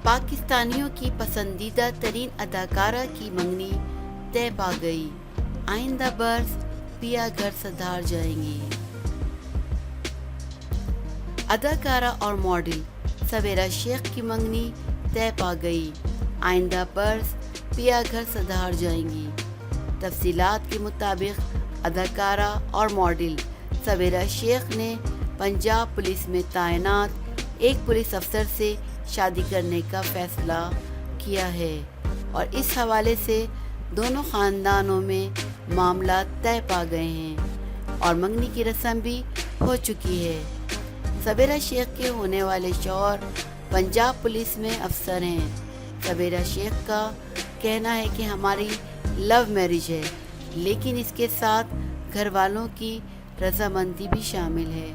पाकिस्तानियों की पसंदीदा तरीन अदाकारा की मंगनी तय पा गई। आइंदा बरस पिया घर सुधार जाएंगी। अदाकारा और मॉडल सवेरा शेख की मंगनी तय पा गई। आइंदा बरस पिया घर सुधार जाएंगी। तफसीलात के मुताबिक अदाकारा और मॉडल सवेरा शेख ने पंजाब पुलिस में तैनात एक पुलिस अफसर से शादी करने का फैसला किया है और इस हवाले से दोनों ख़ानदानों में मामला तय पा गए हैं और मंगनी की रस्म भी हो चुकी है। सवेरा शेख के होने वाले शौहर पंजाब पुलिस में अफसर हैं। सवेरा शेख का कहना है कि हमारी लव मैरिज है, लेकिन इसके साथ घर वालों की रजामंदी भी शामिल है।